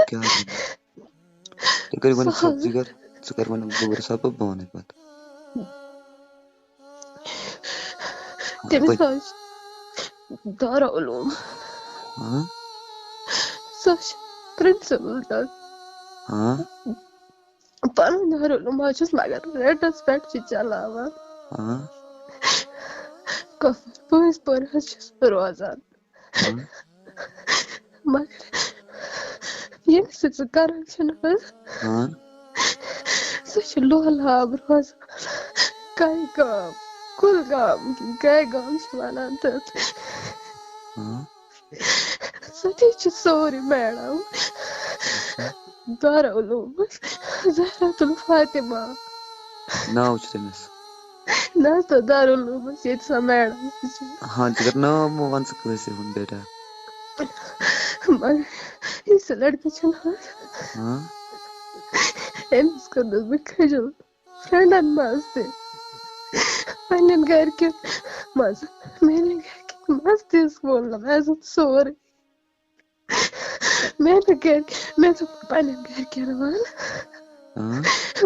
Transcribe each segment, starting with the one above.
کیٛاہ وَنہِ تُہۍ کٔرِو گۄڈٕنٮ۪تھ سب ذِکر ژٕ کر وۄنۍ گوٚبُر صٲب بہٕ وَنَے پَتہٕ تٔمِس حظ چھِ دارالعلوم سۄ چھِ پرنسپل تَتھ پَنُن دارالعلوم حظ چھُس مگر ریٹَس پٮ۪ٹھ چھِ چلاوان پٲنٛژِ پورِ حظ چھُس روزان مگر ییٚمہِ سۭتۍ سُہ کران چھُنہٕ حظ سُہ چھُ لولاب روزان کَے گام کُلگام کَے گام چھِ وَنان تَتھ سُہ تہِ چھِ سورُے میڈم دارالعلوم زہرة الفاطمہ ناو چھُ تٔمِس نہ حظ تَتھ دارالعلومَس ییٚتہِ سۄ میڈم چھِ ژٕ ناو مہٕ وَن ژٕ کٲنٛسہِ ہُنٛد بیٹا مگر یہِ سُہ لڑکہٕ چھُنہٕ حظ أمِس کوٚرنَس بہٕ کھٔجل فرٛٮ۪نٛڈن منٛز تہِ پنٛنٮ۪ن گرِکٮ۪ن منٛز میٛانٮ۪ن گرِکٮ۪ن منٛز تہِ ووٚننم مےٚ سورُے مےٚ دوٚپ پنٛنٮ۪ن گرِکٮ۪ن وَن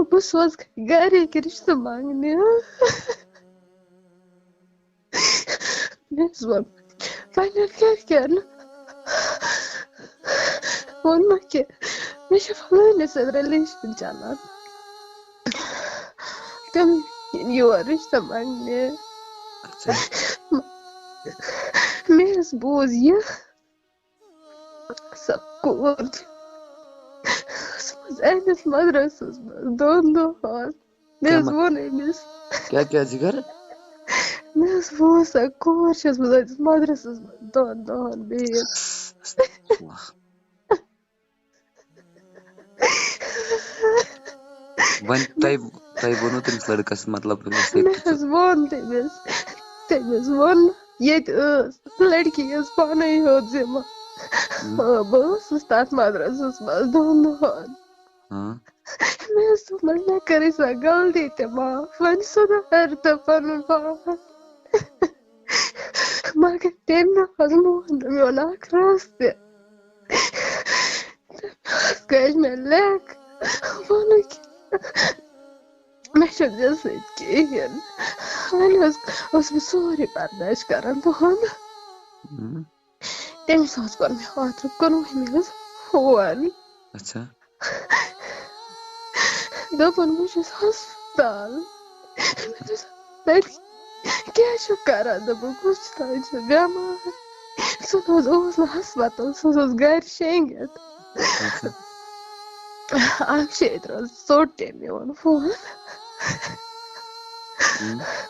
بہٕ سوزٕ گرِکۍ رِشتہٕ منٛگنہِ مےٚ حظ ووٚن پنٛنٮ۪ن گرِکٮ۪ن ووٚنمَکھ کہِ مےٚ چھُ فلٲنِس سۭتۍ رِلیشن چلان تِم یِن یور رِشتہٕ منٛگنہِ مےٚ حظ بوٗز یہِ سۄ کوٗر چھِ سۄ ٲس أمِس مدرسس منٛز 2 دۄہن مےٚ حظ ووٚن أمِس کیٛاہ ذِکر مےٚ حظ بوٗز سۄ کوٗر چھَس بہٕ أمِس مدرسس منٛز 2 دۄہن بِہِتھ وۄنۍ تۄہہِ ووٚنوٕ تٔمِس لڑکس مطلب مےٚ حظ ووٚن تٔمِس ووٚن ییٚتہِ ٲس لڑکی ٲس پانے ہیوٚت زِمہٕ بہٕ ٲسٕس تتھ مدرسس منٛز 2 دۄہن مےٚ حظ دوٚپمَس مےٚ کٔرٕے سۄ غلطی تہِ معاف وۄنۍ سُدھار تہٕ پنُن پان مگر تٔمۍ نہ حظ مون نہٕ میون اکھ رژھ تہِ کٔج مےٚ لیٚکھ ووٚنُکھ مےٚ چھُنہٕ ژےٚ سۭتۍ کِہیٖنۍ وۄنۍ حظ ٲسٕس بہٕ سورُے برداش کران تُہُنٛد تٔمِس حظ کوٚر مےٚ اوترٕ 19مہِ حظ فون دوٚپُن بہٕ چھُس ہسپتال کیٛاہ چھُ کران دوٚپُن کُس تانۍ چھُ بٮ۪مار سُہ نہ حظ اوس نہٕ ہسپتال سُہ اوس گرِ شیٚنگِتھ اکھ چھِ ییٚتہِ حظ ژوٚٹ تٔمۍ میون فون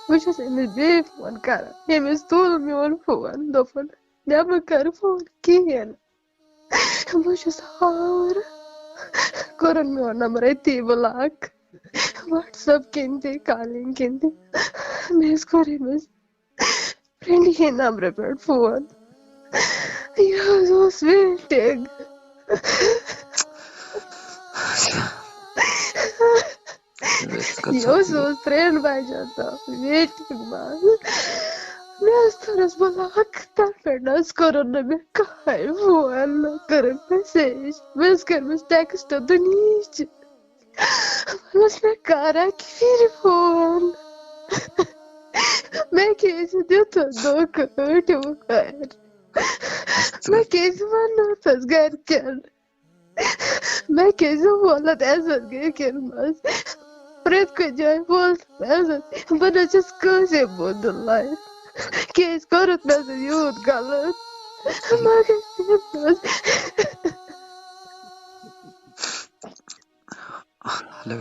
بہٕ چھَس أمِس بیٚیہِ فون کران أمِس تُل میون فون دوٚپُن مےٚ مہٕ کر فون کِہیٖنۍ بہٕ چھُس آوُر کوٚرُن میون نمبر أتی بلاک وٹسپ کِنۍ تہِ کالِنگ کِنۍ تہِ مےٚ حظ کوٚر أمِس فرٛٮ۪نٛڈِ ہِنٛدۍ نمبرٕ پٮ۪ٹھ فون یہِ حظ اوس ویٹِنگ یہِ اوس 3 بجن تام ویٹِنگ منٛز مےٚ حظ کوٚرُس بلاک تتھ پٮ۪ٹھ نہ حظ کوٚرُن نہٕ مےٚ کٕہۭنۍ فون نہ کٔرٕکھ میسیج مےٚ حظ کٔرمٕژ ٹٮ۪کسٹ دُنہِچ ووٚنمَس مےٚ کر اکہِ پھِرِ فون مےٚ کیازِ دِتُتھ دھوکہٕ ٲٹھِمہِ مےٚ کیازِ ووٚننَتھس گرِکٮ۪ن مےٚ کیازِ ووٚنُتھ عزت گرِکٮ۪ن منٛز پرٛٮ۪تھ کُنہِ جایہِ ووٚنُتھ عزت بہٕ نہ چھَس کٲنٛسے بوزُن لایق کیازِ کوٚرُتھ مےٚ سۭتۍ یوٗت غلط مگر ہیلو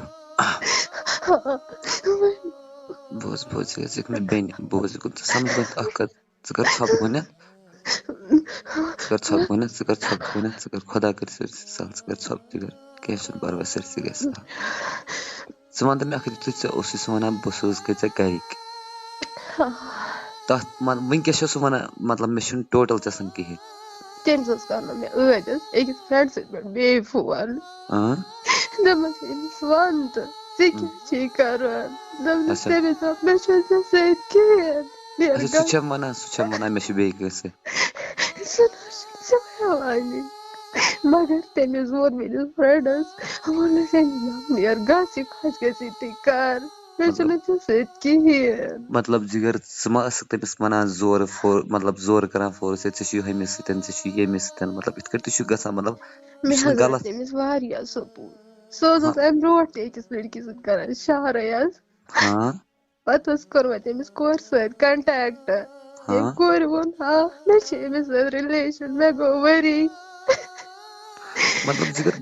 بوز ژٕ گژھکھ مےٚ بیٚنہِ بوز ژٕ سمجھ گۄڈٕ اکھ کتھ ژٕ کر ژھۄپہٕ گۄڈنٮ۪تھ ژٕ کر خۄدا کٔرۍ سٲرسٕے سہل ژٕ کر ژھۄپہٕ تہِ کر کینٛہہ چھُنہٕ پرواے سٲرسٕے گژھِ سہل ژٕ وَن تہٕ مےٚ اکھ یُتھُے ژےٚ اوسُے سُہ وَنان بہٕ سوزٕ ژےٚ گرِکۍ تتھ وٕنکٮ۪س چھِ سُہ وَنان مطلب مےٚ چھُنہٕ ٹوٹل ژَسان کِہیٖنۍ تٔمِس حظ کرنو مےٚ ٲدِس أکِس فرٛٮ۪نٛڈ سٕنٛدۍ پٮ۪ٹھ بیٚیہِ فون دوٚپمَس أمِس وَن تہٕ ژےٚ کیٛاہ چھُے کرُن دوٚپنَس تٔمِس دوٚپ مےٚ چھُنہٕ ژےٚ سۭتۍ کِہیٖنۍ سُہ چھےٚ وَنان مےٚ چھُ بیٚیہِ کٲنٛسہِ سُہ نہ حظ چھُنہٕ سِوَے وَنہِ مگر تٔمِس ووٚن میٲنِس فرٛٮ۪نٛڈس ووٚنُس نیرٕ گژھ یہِ خۄش گژھی تی کر مےٚ چھُنہٕ ژےٚ سۭتۍ کِہیٖنۍ. مطلب جگر ژٕ ما ٲسٕکھ تٔمِس وَنان زورٕ مطلب زورٕ کران فورس ژےٚ چھُ ہُمِس سۭتۍ ژےٚ چھُ ییٚمِس سۭتۍ مطلب یِتھ کٲٹھۍ تہِ چھُ گژھان مطلب یہِ مےٚ چھُنہٕ حظ ٲسۍ غلط. تٔمِس واریاہ سپورٹ سُہ حظ ہاں اوس اَمہِ برونٛٹھ تہِ أکِس لڑکی سۭتۍ کران شہرے حظ ہاں پتہٕ حظ کوٚر وۄنۍ تٔمِس کورِ سۭتۍ کنٹیکٹ ہاں ییٚمہِ کورِ ووٚن ہا مےٚ چھِ أمِس سۭتۍ رِلیشن مےٚ گوٚو ؤری. مطلب جگر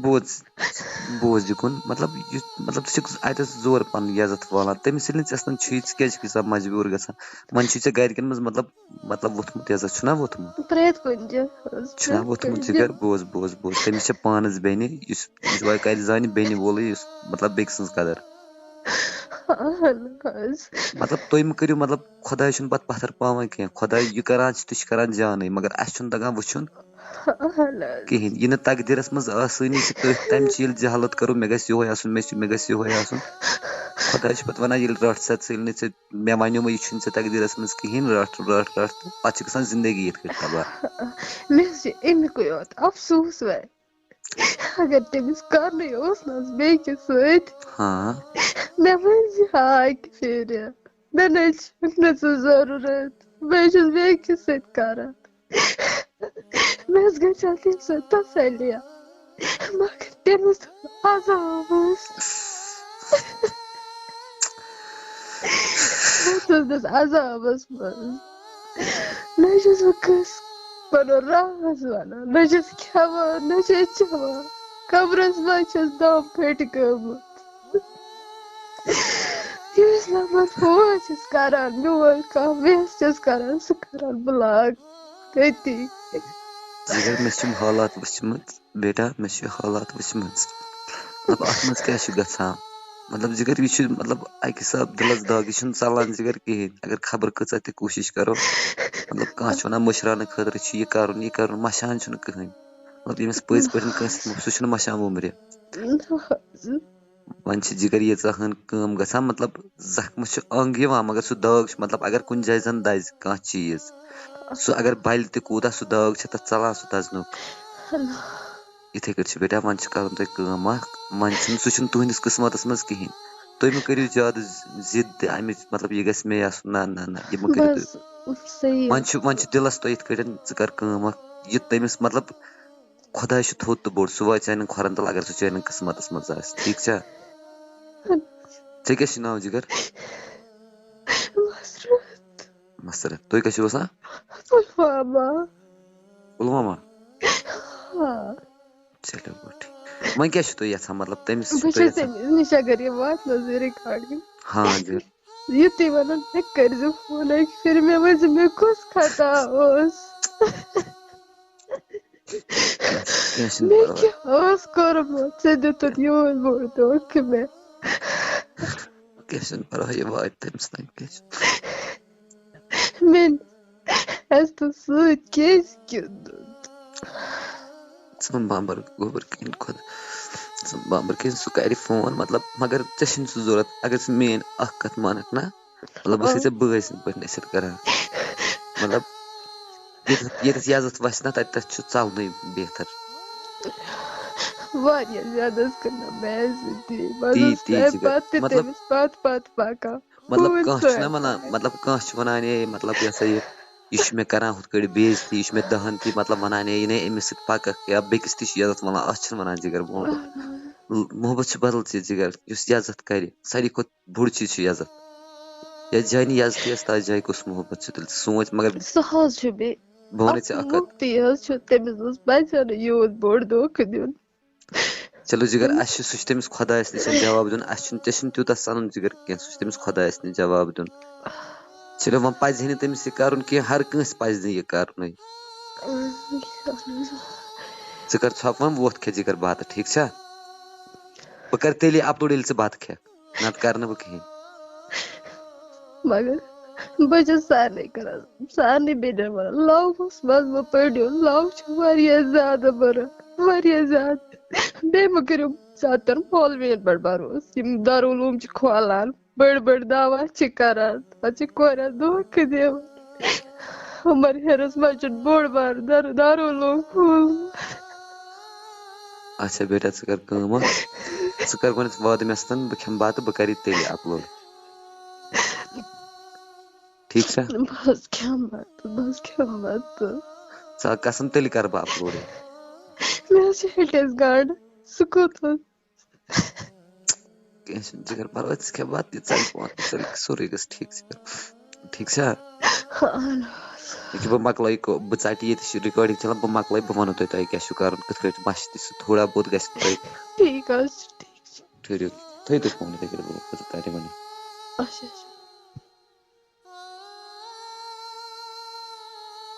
بوز یہِ کُن مطلب ژٕ چھُکھ اَتٮ۪س زورٕ پَنُن عزت والان تٔمِس ییٚلہِ نہٕ ژےٚ سۭتۍ چھُی ژٕ کیازِ چھُکھ ییٖژاہ مجبوٗر گژھان وۄنۍ چھُے ژےٚ گرِکٮ۪ن منٛز مطلب ووٚتھمُت عزت چھُنہ ووٚتھمُت پرٛٮ۪تھ کُنہِ جایہِ چھُنہ ووٚتھمُت جگر بوز تٔمِس چھےٚ پانَس بیٚنہِ یُس وۄنۍ کَرِ زانہِ بیٚنہِ وولٕے یُس مطلب بیٚکہِ سٕنٛز قدر مطلب تُہۍ مہٕ کٔرِو مطلب خۄداے چھُنہٕ پَتہٕ پَتھر پاوان کیٚنٛہہ خۄداے یہِ کران چھُ تہِ چھُ کران جانٕے مگر اَسہِ چھُنہٕ تَگان وٕچھُن کِہیٖنۍ یہِ نہٕ تقدیٖرَس منٛز آسٲنی چھِ تَمہِ چہِ ییٚلہِ جہالت کرو مےٚ گژھِ یِہوے آسُن مےٚ گژھِ یِہوے آسُن خۄداے چھُ پَتہٕ وَنان ییٚلہِ رَٹھ سا ژٕ ییٚلہِ نہٕ ژےٚ مےٚ وَنیومَے یہِ چھُنہٕ ژےٚ تقدیٖرَس منٛز کِہیٖنۍ رَٹھ تہٕ پَتہٕ چھِ گژھان زندگی یِتھ کٲٹھۍ تباہ. مےٚ حظ چھِ اَمِکُے یوت افسوٗس وۄنۍ اگر تٔمِس کرنٕے اوس نہ حظ بیٚکِس سۭتۍ ہاں مےٚ ؤنزِ ہا اَکہِ پھِرِ مےٚ نَے چھُکھ نہٕ ژٕ ضروٗرت بہٕ چھُس بیٚکِس سۭتۍ کران مےٚ حظ گژھِ ہا تَمہِ سۭتۍ تسلیہ مگر تٔمِس عذابس بہٕ تُلنس عذابس منٛز نہ چھُس بہٕ کٲنٛسہِ پنُن راز ونان نہ چھَس کھٮ۪وان نہ چھَس چٮ۪وان قبرس منٛز چھَس دم پھٔٹۍ گٔمٕژ ییٚمِس نمبر فون چھَس کران میون کانٛہہ ویس چھَس کران سُہ کران بلاک تٔتی. جگر مےٚ چھِ یِم حالات وٕچھمٕژ بیٹا مےٚ چھِ یہِ حالات وٕچھمٕژ مطلب اَتھ منٛز کیٛاہ چھُ گژھان مطلب جگر یہِ چھُ مطلب اَکہِ حساب دِلس دگ یہِ چھُنہٕ ژلان جگر کِہیٖنۍ اگر خبر کۭژاہ تہِ کوٗشِش کرو مطلب کانٛہہ چھُ وَنان مٔشراونہٕ خٲطرٕ چھُ یہِ کرُن مشان چھُنہٕ کٕہٕنۍ مطلب ییٚمِس پٔزۍ پٲٹھۍ کٲنٛسہِ سُہ چھُنہٕ مشان وُمرِ وۄنۍ چھِ جگر ییٖژاہ ہن کٲم گژھان مطلب زخمہٕ چھُ انٛگ یِوان مگر سُہ داغ چھُ مطلب اگر کُنہِ جایہِ زن دزِ کانٛہہ چیٖز سُہ اگر بلہِ تہِ کوٗتاہ سُہ داغ چھُ تتھ ژلان سُہ دزنُک یِتھٕے کٲٹھۍ چھِ بیٹا وۄنۍ چھِ کرُن تۄہہِ کٲم اکھ وۄنۍ چھُنہٕ سُہ چھُنہٕ تُہنٛدِس قٕسمتس منٛز کِہیٖنۍ تُہۍ مہٕ کٔرِو زیادٕ ضِد تہِ امِچ مطلب یہِ گژھِ مے آسُن نہ یہِ مہٕ کٔرِو تُہۍ وۄنۍ چھُ دِلس تۄہہِ یِتھ کٲٹھۍ ژٕ کر کٲم اکھ یہِ تٔمِس مطلب خۄداے چھُ تھوٚد تہٕ بوٚڑ سُہ واتہِ چانٮ۪ن کھۄرن تل اگر سُہ چانٮ۪ن قٕسمتس منٛز آسہِ ٹھیٖک چھا ژےٚ کیٛاہ چھُ ناو جگر مسرت تُہۍ کَتہِ چھِو روزان پُلوامہ چلو گوٚو ٹھیٖک وۄنۍ کیٛاہ چھُو تُہۍ یژھان مطلب تٔمِس چھُو تُہۍ یژھان نِش اگر یہِ واتہِ نہ حظ یہِ رِکاڈِنٛگ ہاں جگر یُتُے وَنُن مےٚ کٔرۍزِ فون اَکہِ پھِرِ مےٚ ؤنۍزِ مےٚ کُس خطا اوس کیٚنٛہہ چھُنہٕ مےٚ پرواے کیٛاہ اوس کوٚرمُت ژےٚ دِتُتھ یوٗت بوٚڑ دھوکہٕ مےٚ کیٚنٛہہ چھُنہٕ پرواے یہِ واتہِ تٔمِس تانۍ کیٚنٛہہ مےٚ اَسہِ تہٕ سۭتۍ کیٛازِ گِنٛدُن ژٕ وَن بامبر گوبر کِہیٖنۍ خۄدا ژٕ بامبر کِہیٖنۍ سُہ کرِ فون مطلب مگر ژےٚ چھُنہٕ سُہ ضوٚرتھ اگر ژٕ میٲنۍ اکھ کتھ مانکھ نا مطلب بہٕ چھُسے ژےٚ بٲے سٕنٛدۍ پٲٹھۍ نصیحت کران مطلب ییٚتٮ۪تھ عزت وسہِ نا تتٮ۪تھ چھُ ژلنُے بہتر واریاہ زیادٕ حظ کٔر مےٚ بے عزتی تی جگر پتہٕ تہِ مطلب تٔمِس پتہٕ پکان کانٛہہ چھُنہ ونان مطلب کانٛہہ چھُ ونان ہے مطلب یہِ ہسا یہِ چھُ مےٚ کران ہُتھ کٲٹھۍ بے عزتی یہِ چھُ مےٚ دہن تھی مطلب ونان ہے نے أمِس سۭتۍ پککھ یا بیٚکِس تہِ چھِ عزت ولان اتھ چھِنہٕ ونان جگر محبت چھِ بدل چیٖز جگر یُس عزت کرِ ساروی کھۄتہٕ بوٚڑ چیٖز چھُ عزت یتھ جایہِ نہٕ عزتٕے ٲس تتھ جایہِ کُس محبت چھُ تیٚلہِ سونٛچ مگر سُہ حظ چھُ بیٚیہِ بہٕ وَنے ژےٚ اکھ کتھ حظ چھُ تٔمِس حظ پزِ نہٕ یوٗت بوٚڑ دھوکہٕ دیُن چلو جگر اَسہِ چھُ سُہ چھُ تٔمِس خۄدایس نِش جواب دیُن اَسہِ چھُنہٕ ژےٚ چھُنہٕ تیوٗتاہ سنُن جگر کینٛہہ سُہ چھُ تٔمِس خۄدایس نِش جواب دیُن چلو وۄنۍ پزِ ہے نہٕ تٔمِس یہِ کرُن کینٛہہ ہر کٲنٛسہِ پزِ نہٕ یہِ کرنُے ژٕ کر ژھۄپہٕ وۄنۍ ووٚتھ کھےٚ جگر بتہٕ ٹھیٖک چھا بہٕ کرٕ تیٚلے اپلوڈ ییٚلہِ ژٕ بتہٕ کھٮ۪کھ نتہٕ کرٕ نہٕ بہٕ کِہیٖنۍ مگر بہٕ چھَس سارنٕے کران سارنٕے بیٚنٮ۪ن ونان لووَس منٛز مہٕ پٔرِو لو چھُ واریاہ زیادٕ بُرٕ واریاہ زیادٕ بیٚیہِ مہٕ کٔرِو زیادٕ تر مولوِین پٮ۪ٹھ بروسہٕ یِم دارالعلوم چھِ کھولان بٔڑۍ بٔڑۍ دعوا چھِ کران پتہٕ چھِ کورٮ۪ن دھوکہٕ دِوان عمر ہیرس منٛز چھُ بوٚڑ بارٕ دارالعلوم کھوٗلمُت اچھا بیٹا ژٕ کر کٲم اکھ ژٕ کر گۄڈنٮ۪تھ وعدٕ مےٚ سۭتۍ بہٕ کھٮ۪مہٕ بتہٕ بہٕ کرٕ یہِ تیٚلہِ اپلوڈ ٹھیٖک چھا بس کھٮ۪مہٕ بتہٕ ژٕ اکھ قسم تیٚلہِ کرٕ بہٕ اپلوڈ یہِ مےٚ حظ چھِ ہٹِس گاڈٕ سُہ کوٚت حظ کینٛہہ چھُنہٕ ژٕ کر پرواے ژٕ کھےٚ بتہٕ یہِ ژلہِ پانہٕ یہِ ژلہِ سورُے گژھِ ٹھیٖک ژٕ کر ٹھیٖک چھا ییٚکیٛاہ بہٕ مۄکلٲے بہٕ ژٹہِ ییٚتہِ چھِ رِکاڈِنٛگ چلان بہٕ مۄکلٲے بہٕ ونہو تۄہہِ کیٛاہ چھُ کرُن کِتھ کٲٹھۍ مشہِ تہِ سُہ تھوڑا بہت گژھِ تۄہہِ ٹھیٖک حظ چھُ ٹھیٖک چھُ ٹھٔہرِو تھٲیِو تُہۍ فون یِتھَے کٔنۍ بہٕ کرٕ وۄنۍ اچھا اچھا